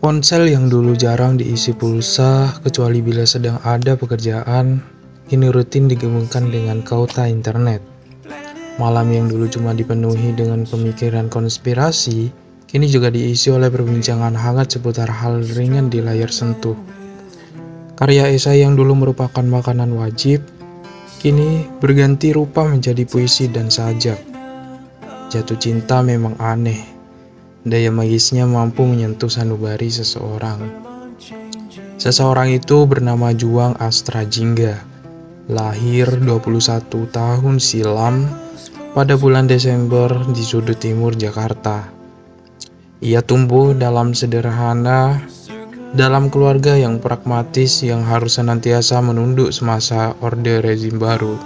Ponsel yang dulu jarang diisi pulsa kecuali bila sedang ada pekerjaan, kini rutin digabungkan dengan kauta internet. Malam yang dulu cuma dipenuhi dengan pemikiran konspirasi, kini juga diisi oleh perbincangan hangat seputar hal ringan di layar sentuh. Karya esai yang dulu merupakan makanan wajib, kini berganti rupa menjadi puisi dan sajak. Jatuh cinta memang aneh. Daya magisnya mampu menyentuh sanubari seseorang. Seseorang itu bernama Juang Astra Jingga. Lahir 21 tahun silam pada bulan Desember di sudut timur Jakarta. Ia tumbuh dalam sederhana, dalam keluarga yang pragmatis yang harus senantiasa menunduk semasa orde rezim baru.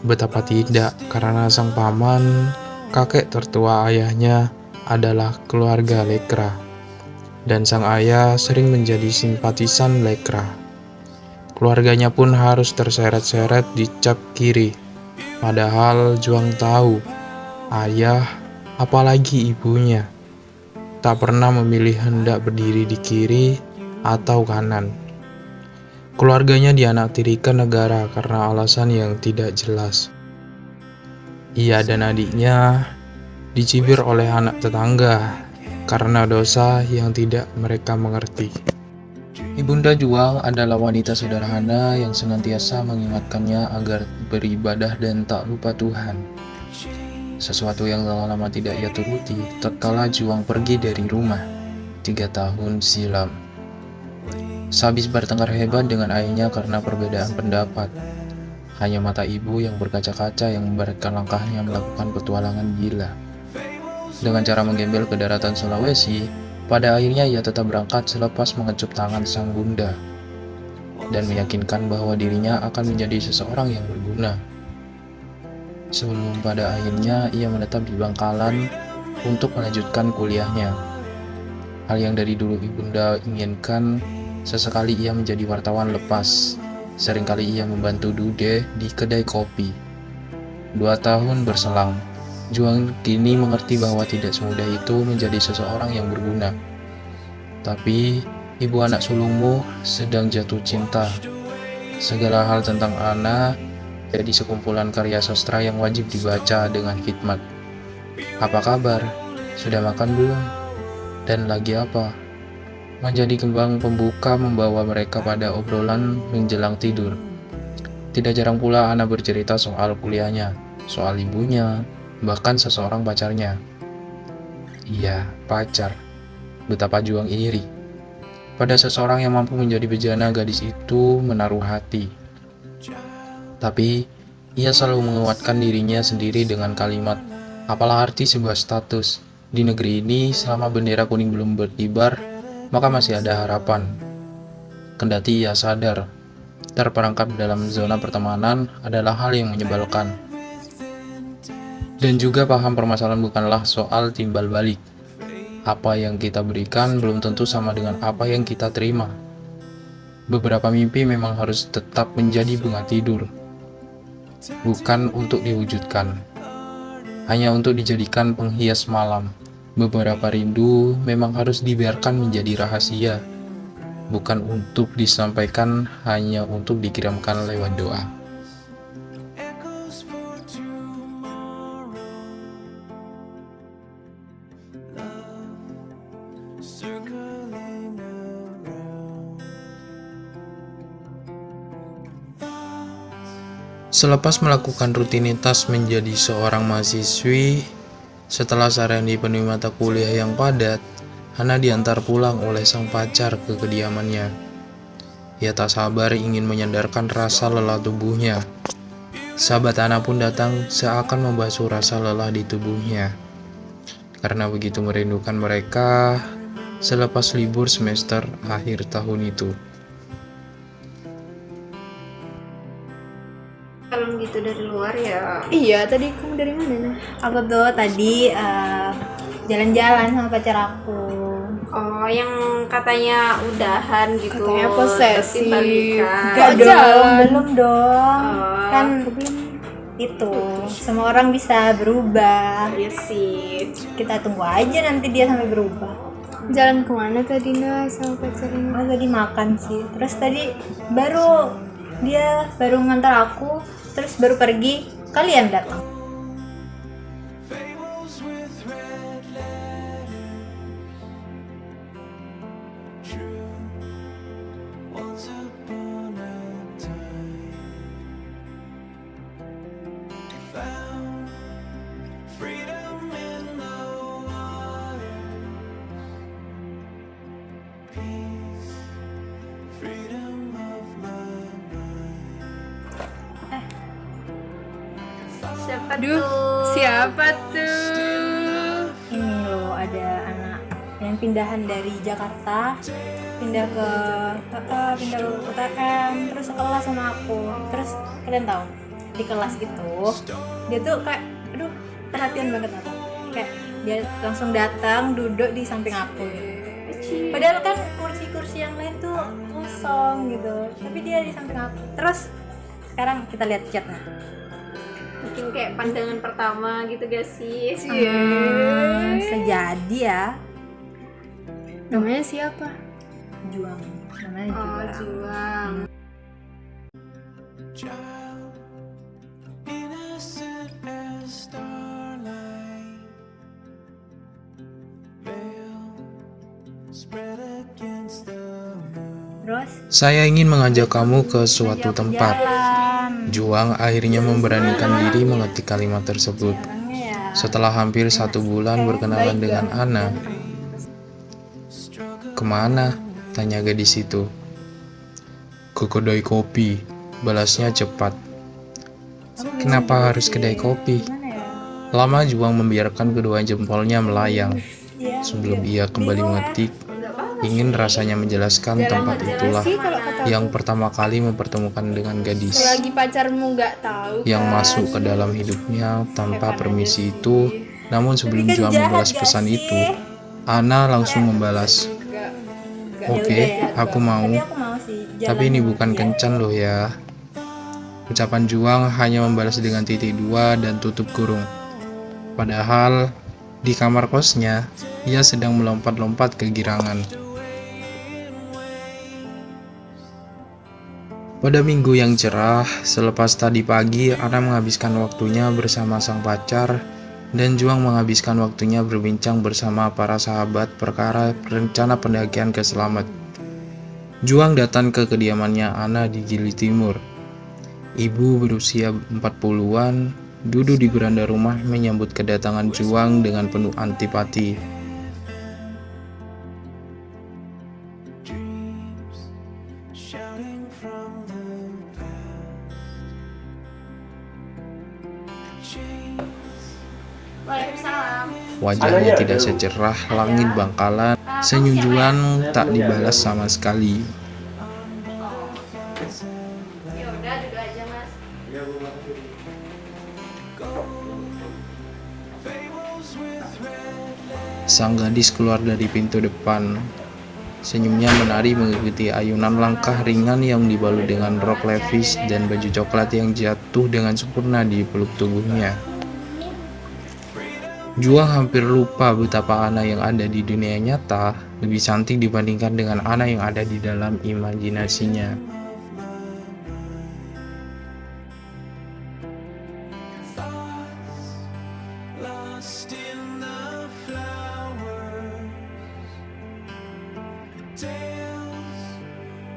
Betapa tidak, karena sang paman, kakek tertua ayahnya, adalah keluarga Lekra, dan sang ayah sering menjadi simpatisan Lekra. Keluarganya pun harus terseret-seret di cap kiri, padahal Juang tahu, ayah, apalagi ibunya, tak pernah memilih hendak berdiri di kiri atau kanan. Keluarganya dianaktirikan negara karena alasan yang tidak jelas. Ia dan adiknya dicibir oleh anak tetangga karena dosa yang tidak mereka mengerti. Ibunda Juang adalah wanita sederhana yang senantiasa mengingatkannya agar beribadah dan tak lupa Tuhan. Sesuatu yang lama tidak ia turuti tatkala Juang pergi dari rumah 3 tahun silam. Sehabis bertengkar hebat dengan ayahnya karena perbedaan pendapat, hanya mata ibu yang berkaca-kaca yang memberatkan langkahnya melakukan petualangan gila. Dengan cara menggembel ke daratan Sulawesi, pada akhirnya ia tetap berangkat selepas mengecup tangan sang bunda dan meyakinkan bahwa dirinya akan menjadi seseorang yang berguna. Sebelum pada akhirnya ia menetap di Bangkalan untuk melanjutkan kuliahnya. Hal yang dari dulu ibunda inginkan, sesekali ia menjadi wartawan lepas. Seringkali ia membantu Dude di kedai kopi. 2 tahun berselang, Juang kini mengerti bahwa tidak semudah itu menjadi seseorang yang berguna. Tapi, ibu anak sulungmu sedang jatuh cinta. Segala hal tentang Ana jadi sekumpulan karya sastra yang wajib dibaca dengan hikmat. Apa kabar? Sudah makan belum? Dan lagi apa? Menjadi kembang pembuka membawa mereka pada obrolan menjelang tidur. Tidak jarang pula Ana bercerita soal kuliahnya, soal ibunya, bahkan seseorang pacarnya. Iya, pacar. Betapa Juang iri pada seseorang yang mampu menjadi bejana gadis itu menaruh hati. Tapi, ia selalu menguatkan dirinya sendiri dengan kalimat, apalah arti sebuah status? Di negeri ini, selama bendera kuning belum berkibar, maka masih ada harapan. Kendati ia sadar, terperangkap dalam zona pertemanan adalah hal yang menyebalkan. Dan juga paham permasalahan bukanlah soal timbal balik. Apa yang kita berikan belum tentu sama dengan apa yang kita terima. Beberapa mimpi memang harus tetap menjadi bunga tidur, bukan untuk diwujudkan, hanya untuk dijadikan penghias malam. Beberapa rindu memang harus dibiarkan menjadi rahasia, bukan untuk disampaikan, hanya untuk dikirimkan lewat doa. Selepas melakukan rutinitas menjadi seorang mahasiswi, setelah seharian dipenuhi mata kuliah yang padat, Hana diantar pulang oleh sang pacar ke kediamannya. Ia tak sabar ingin menyadarkan rasa lelah tubuhnya. Sahabat Hana pun datang seakan membasuh rasa lelah di tubuhnya. Karena begitu merindukan mereka selepas libur semester akhir tahun itu. Kalau gitu dari luar ya. Iya, tadi kamu dari mana? Nah? Aku tuh tadi jalan-jalan sama pacar aku. Oh, yang katanya udahan gitu. Katanya posesif. tapi balikan. Gak Belum, jalan. belum dong. Oh. Kan itu semua orang bisa berubah. Iya sih. Kita tunggu aja nanti dia sampai berubah. Jalan kemana tadi Nah sama pacarnya? Oh, tadi makan sih. Terus tadi dia baru ngantar aku, terus baru pergi. Kalian datang. Siapa Aduh, tuh? siapa tuh? Ini loh, ada anak yang pindahan dari Jakarta pindah ke UTM, terus sekelas sama aku. Terus kalian tahu di kelas itu dia tuh kayak aduh perhatian banget aku, kayak dia langsung datang duduk di samping aku gitu. Padahal kan kursi-kursi yang lain tuh kosong gitu, tapi dia di samping aku. Terus sekarang kita lihat chatnya. Mungkin kayak pandangan pertama gitu gak sih? Sejadi ya. Namanya siapa? Juang namanya Oh, Juang. Juang. Innocent as starlight, veil spread against the moon. Terus Saya ingin mengajak kamu ke suatu tempat. jalan. Juang akhirnya memberanikan diri mengetik kalimat tersebut. Caranya ya. Setelah hampir 1 bulan berkenalan dengan Ana. Kemana? Tanya gadis itu. Ke kedai kopi, balasnya cepat. Kenapa harus kedai kopi? Gimana ya? Lama Juang membiarkan kedua jempolnya melayang. Iya. Sebelum ia kembali mengetik, Enggak apa-apa. ingin rasanya menjelaskan tempat itulah sih kalau kata yang pertama kali mempertemukan dengan gadis selagi pacarmu nggak tahu yang kan? masuk ke dalam hidupnya tanpa permisi itu. Namun sebelum Tapi kan Juang jahat membalas gak pesan sih? itu, Ana langsung membalas, "Oke, Ya udah ya. aku mau. Tapi aku mau sih. Tapi ini bukan kencan loh ya." Ucapan Juang hanya membalas dengan titik 2 dan tutup kurung. Padahal di kamar kosnya, ia sedang melompat-lompat kegirangan. Pada minggu yang cerah, selepas tadi pagi, Ana menghabiskan waktunya bersama sang pacar, dan Juang menghabiskan waktunya berbincang bersama para sahabat perkara rencana pendakian ke Slamet. Juang datang ke kediamannya Ana di Gili Timur. Ibu berusia 40-an duduk di beranda rumah menyambut kedatangan Juang dengan penuh antipati. Shouting from the Waalaikumsalam. Wajahnya tidak secerah langit Bangkalan, senyum Juang tak dibalas sama sekali. Ya udah, duduk aja, Mas. Sang gadis keluar dari pintu depan. Senyumnya menari mengikuti ayunan langkah ringan yang dibalut dengan rok levis dan baju coklat yang jatuh dengan sempurna di peluk tubuhnya. Juang hampir lupa betapa Ana yang ada di dunia nyata lebih cantik dibandingkan dengan Ana yang ada di dalam imajinasinya. lost in the flowers, tales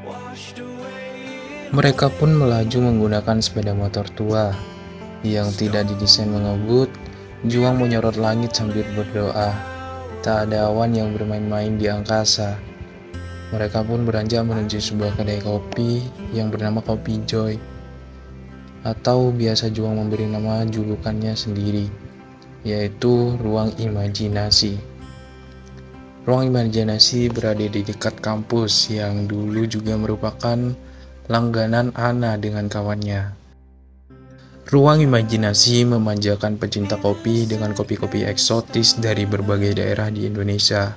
washed away. Mereka pun melaju menggunakan sepeda motor tua yang tidak didesain mengebut. Juang menyorot langit sambil berdoa. Tak ada awan yang bermain-main di angkasa. Mereka pun beranjak menuju sebuah kedai kopi yang bernama Kopi Joy, atau biasa Juang memberi nama julukannya sendiri, yaitu Ruang Imajinasi. Ruang Imajinasi berada di dekat kampus yang dulu juga merupakan langganan Ana dengan kawannya. Ruang Imajinasi memanjakan pecinta kopi dengan kopi-kopi eksotis dari berbagai daerah di Indonesia.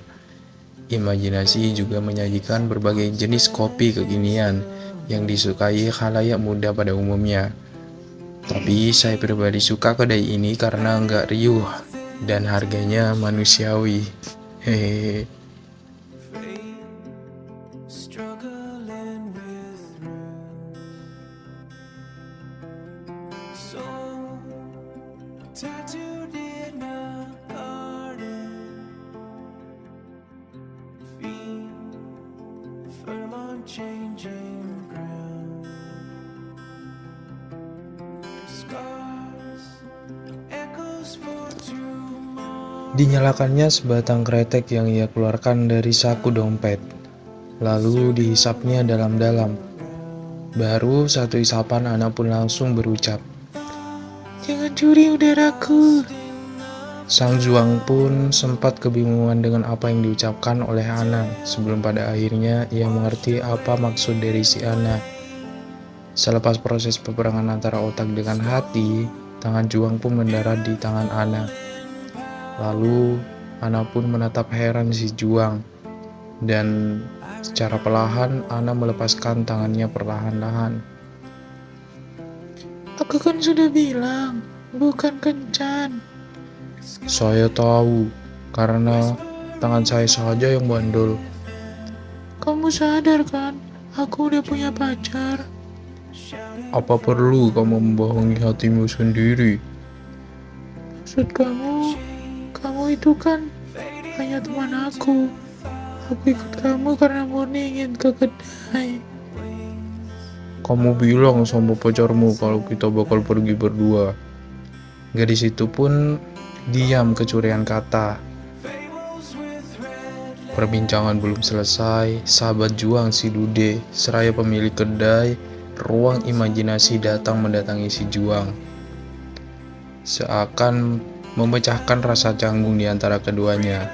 Imajinasi juga menyajikan berbagai jenis kopi kekinian yang disukai khalayak muda pada umumnya. Tapi saya pribadi suka kedai ini karena nggak riuh dan harganya manusiawi. Hehehe. struggling with roots. So tattooed in a garden, feet firm on changing ground. Scars, echoes for tomorrow. Dinyalakannya sebatang kretek yang ia keluarkan dari saku dompet. Lalu dihisapnya dalam-dalam. Baru satu isapan Ana pun langsung berucap, "Jangan curi udaraku." Sang Juang pun sempat kebingungan dengan apa yang diucapkan oleh Ana sebelum pada akhirnya ia mengerti apa maksud dari si Ana. Selepas proses peperangan antara otak dengan hati, tangan Juang pun mendarat di tangan Ana. Lalu Ana pun menatap heran si Juang dan secara perlahan Ana melepaskan tangannya perlahan-lahan. "Aku kan sudah bilang, bukan kencan." "Saya tahu, karena tangan saya saja yang bandel." "Kamu sadar kan, aku udah punya pacar." "Apa perlu kamu membohongi hatimu sendiri?" "Maksud kamu itu kan hanya teman aku. Aku ikut kamu karena murni ingin ke kedai." "Kamu bilang sama pacarmu kalau kita bakal pergi berdua." Gadis itu pun diam kecurian kata. Perbincangan belum selesai, sahabat Juang si Dude, seraya pemilik kedai ruang imajinasi datang mendatangi si Juang. Seakan memecahkan rasa canggung di antara keduanya.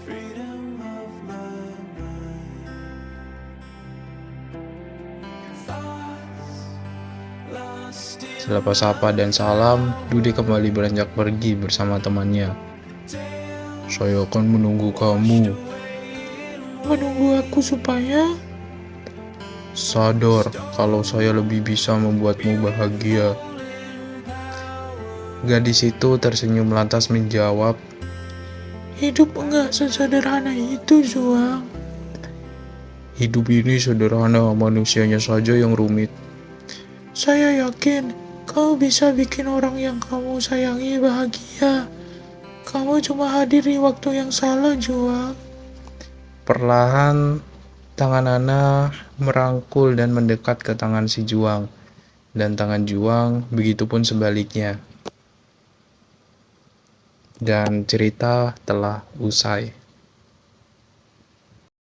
Freedom of my mind. Thoughts lost in Selepas sapa dan salam, Dude kembali beranjak pergi bersama temannya. "Saya akan menunggu kamu." "Menunggu aku supaya?" "Sadar kalau saya lebih bisa membuatmu bahagia." Gadis itu tersenyum lantas menjawab, "Hidup enggak sesederhana itu, Juang." "Hidup ini sederhana, manusianya saja yang rumit." "Saya yakin kamu bisa bikin orang yang kamu sayangi bahagia. Kamu cuma hadir di waktu yang salah, Juang." Perlahan, tangan Ana merangkul dan mendekat ke tangan si Juang. Dan tangan Juang begitupun sebaliknya. Dan cerita telah usai.